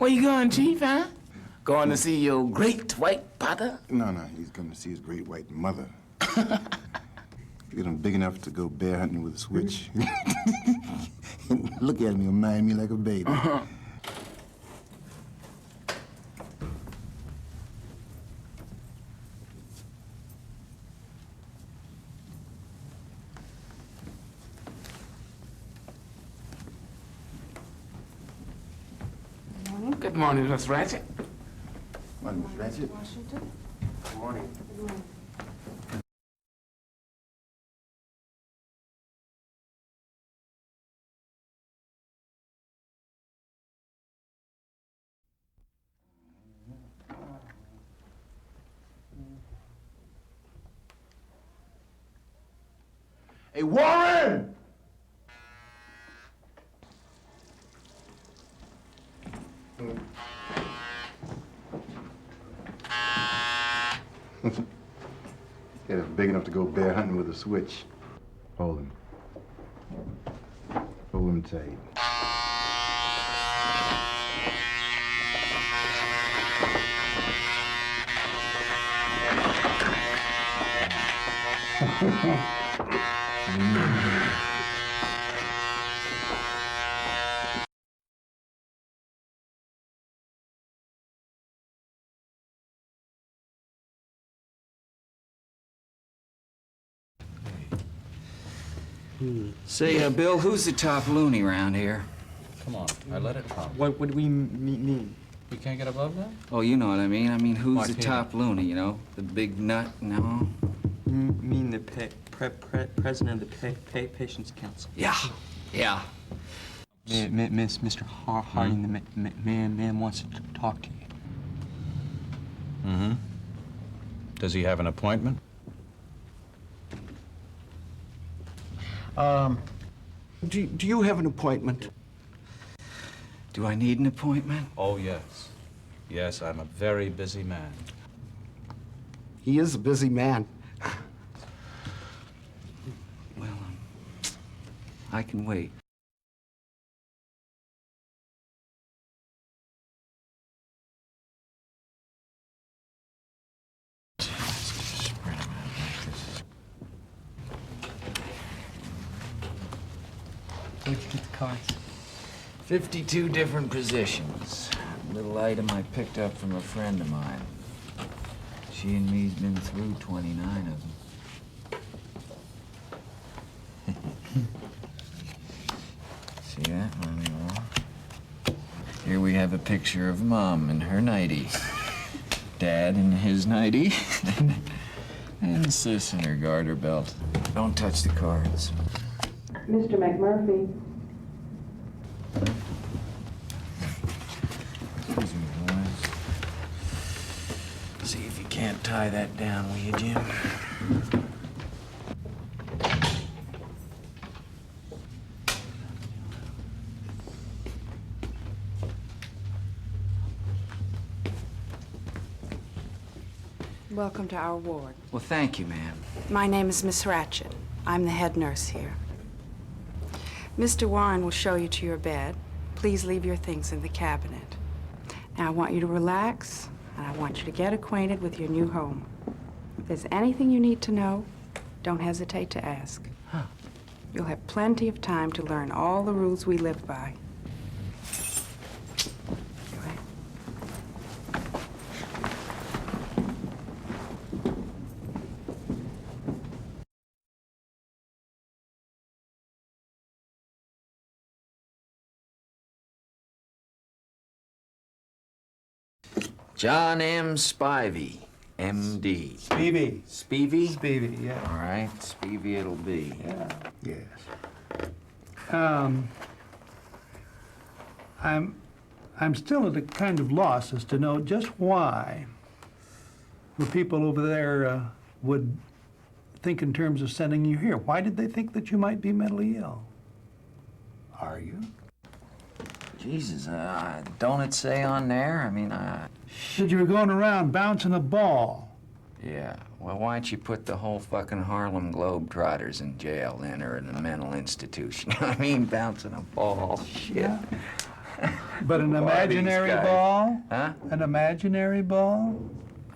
Where you going, Chief, huh? Going to see your great white father? No, he's going to see his great white mother. Get him big enough to go bear hunting with a switch. Look at me, remind me like a baby. Good morning, Miss Ratchet. Morning, Miss Ratchet. Washington. Good morning. Good morning. Hey, Warren! Get him big enough to go bear hunting with a switch. Hold him. Hold him tight. Say, Bill, who's the top loony around here? Come on, I let it come. What do we mean? You can't get above that? Oh, you know what I mean. I mean, who's Why the can't top loony, you know? The big nut, no? You mean the president of the Patients' Council? Yeah. Mr. Harding, the man wants to talk to you. Mm-hmm. Does he have an appointment? Do you have an appointment? Do I need an appointment? Oh, yes. Yes, I'm a very busy man. He is a busy man. Well, I can wait. Where'd you get the cards? 52 different positions. A little item I picked up from a friend of mine. She and me's been through 29 of them. See that, Mommy? Here we have a picture of Mom in her nightie, Dad in his nightie, and Sis in her garter belt. Don't touch the cards. Mr. McMurphy. Excuse me, boys. See if you can't tie that down, will you, Jim? Welcome to our ward. Well, thank you, ma'am. My name is Miss Ratchet. I'm the head nurse here. Mr. Warren will show you to your bed. Please leave your things in the cabinet. Now, I want you to relax, and I want you to get acquainted with your new home. If there's anything you need to know, don't hesitate to ask. Huh. You'll have plenty of time to learn all the rules we live by. Go ahead. John M. Spivey, M.D. Spivey. Spivey? Spivey, yeah. All right, Spivey it'll be. Yeah. Yes. I'm still at a kind of loss as to know just why the people over there would think in terms of sending you here. Why did they think that you might be mentally ill? Are you? Jesus, don't it say on there? I mean, Said you were going around bouncing a ball. yeah. Well, why don't you put the whole fucking Harlem Globetrotters in jail then, or in a mental institution? I mean, bouncing a ball, shit. Yeah. But an Who are these imaginary guys? ball? Huh? An imaginary ball?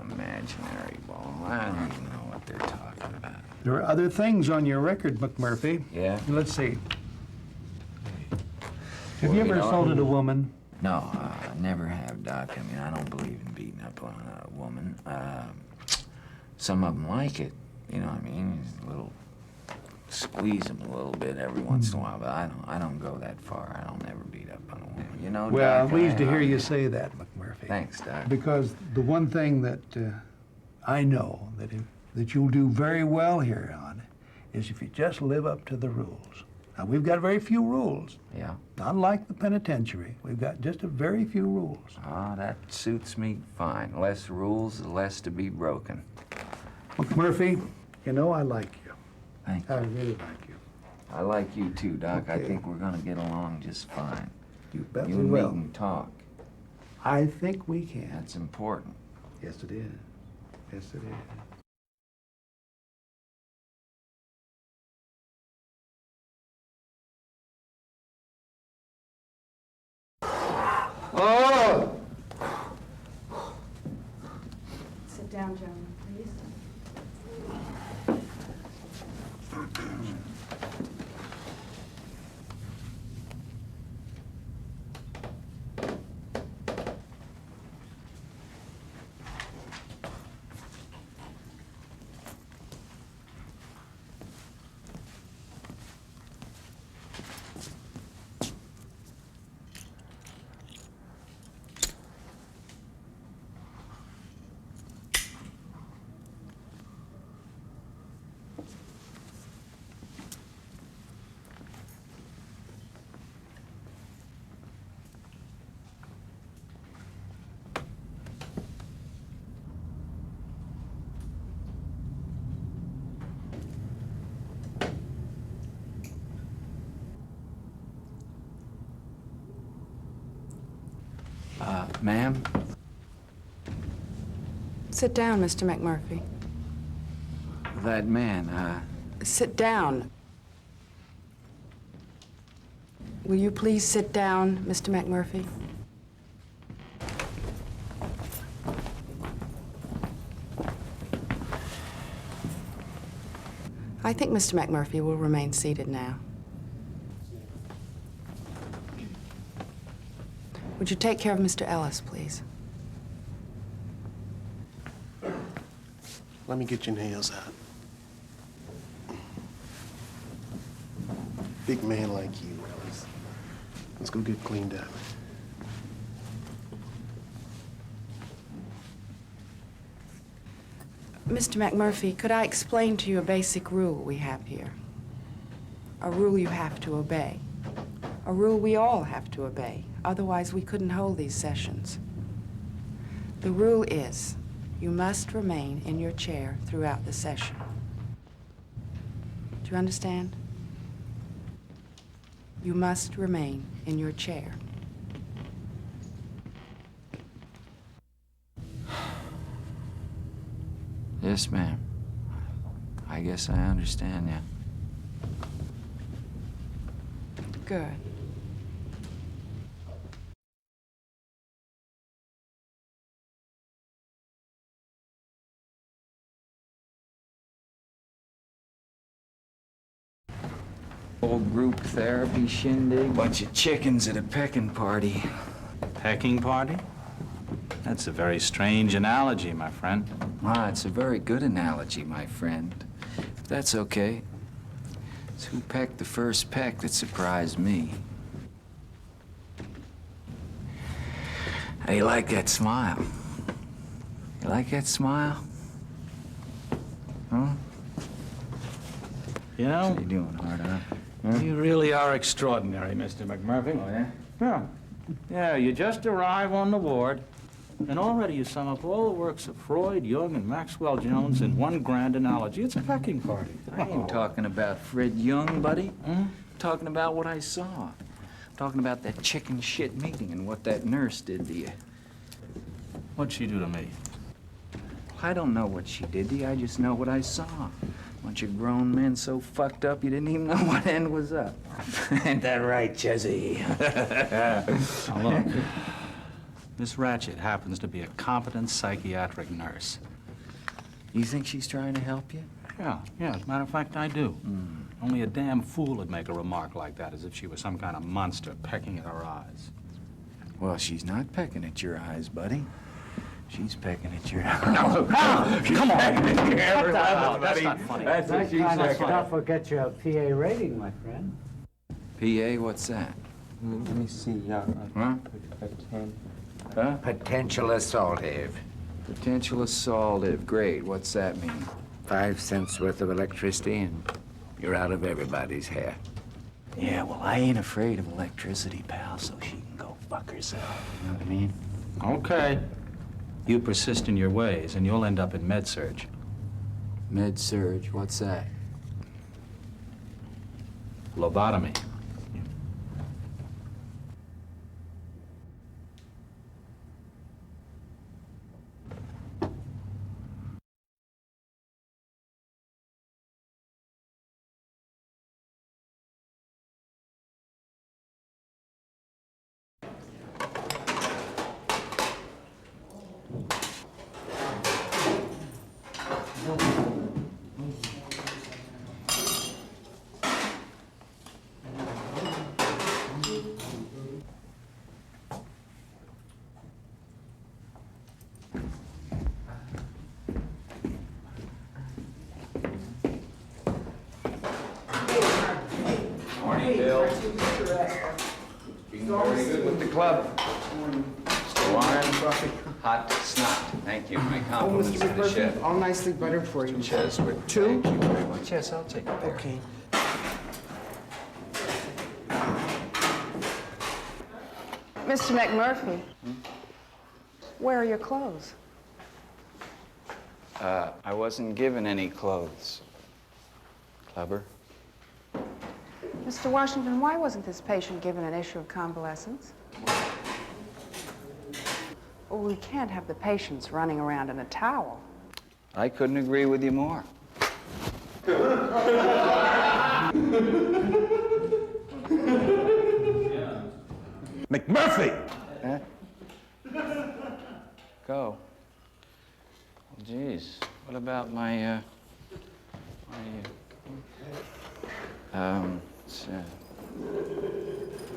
Imaginary ball. I don't even know what they're talking about. There are other things on your record, McMurphy. Yeah? Let's see. Have Well, you ever you know, assaulted a woman? No, I never have, Doc. I mean, I don't believe in beating up on a woman. Some of them like it, you know what I mean? A little, squeeze them a little bit every once in a while, but I don't go that far. I don't ever beat up on a woman, you know, Well, Doc, I'm pleased to hear you say that, McMurphy. Thanks, Doc. Because the one thing that I know that you'll do very well here on is if you just live up to the rules. Now, we've got very few rules. Yeah? Not like the penitentiary. We've got just a very few rules. Ah, that suits me fine. Less rules, the less to be broken. McMurphy, you know I like you. Thank I you. really like you. I like you too, Doc. I Okay. think we're gonna get along just fine. You bet You we and me will. can talk. I think we can. That's important. Yes, it is. Yes, it is. Oh! Sit down, gentlemen, please. Ma'am? Sit down, Mr. McMurphy. That man, Sit down. Will you please sit down, Mr. McMurphy? I think Mr. McMurphy will remain seated now. Would you take care of Mr. Ellis, please? Let me get your nails out. Big man like you, Ellis. Let's go get cleaned up. Mr. McMurphy, could I explain to you a basic rule we have here? A rule you have to obey. A rule we all have to obey. Otherwise, we couldn't hold these sessions. The rule is you must remain in your chair throughout the session. Do you understand? You must remain in your chair. yes, ma'am. I guess I understand now. Good. Old group therapy shindig. Bunch of chickens at a pecking party. Pecking party? That's a very strange analogy, my friend. Ah, it's a very good analogy, my friend. If that's okay. It's who pecked the first peck that surprised me. Hey, you like that smile? You like that smile? Huh? You know, What are you doing, hard on? you really are extraordinary, Mr. McMurphy. Oh, yeah? Yeah. Yeah, you just arrive on the ward, and already you sum up all the works of Freud, Jung, and Maxwell Jones in one grand analogy. It's a pecking party. I ain't talking about Fred Young, buddy. I'm talking about what I saw. I'm talking about that chicken shit meeting and what that nurse did to you. What'd she do to me? I don't know what she did to you. I just know what I saw. Bunch of grown men so fucked up you didn't even know what end was up. Ain't that right, Chezzy? Now, look, Miss Ratchet happens to be a competent psychiatric nurse. You think she's trying to help you? Yeah, as a matter of fact, I do. Only a damn fool would make a remark like that, as if she was some kind of monster pecking at our eyes. Well, she's not pecking at your eyes, buddy. She's pecking at your eyes. No, come on! Cut that out. That's not funny. That's what she's That kind of pecking stuff will get you a PA rating, my friend. PA, what's that? Let me see. Yeah. Huh? Huh? Potential assaultive. Potential assaultive. Great. What's that mean? 5 cents worth of electricity and you're out of everybody's hair. Yeah, well, I ain't afraid of electricity, pal, so she can go fuck herself. You know what I mean? Okay. You persist in your ways, and you'll end up in med-surg. Med-surg. What's that? Lobotomy. Morning, Bill. Being very good with the club. Mr. Warren, hot snot. Thank you. My compliments to the chef. All nicely buttered for you. Cheswick. Two? Thank you very much. Yes, I'll take it there. Okay. Mr. McMurphy, where are your clothes? I wasn't given any clothes. Clever. Mr. Washington, why wasn't this patient given an issue of convalescence? Well, we can't have the patients running around in a towel. I couldn't agree with you more. McMurphy! Huh? Go. Well, geez. What about my, it's,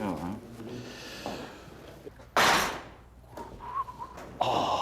oh, Oh.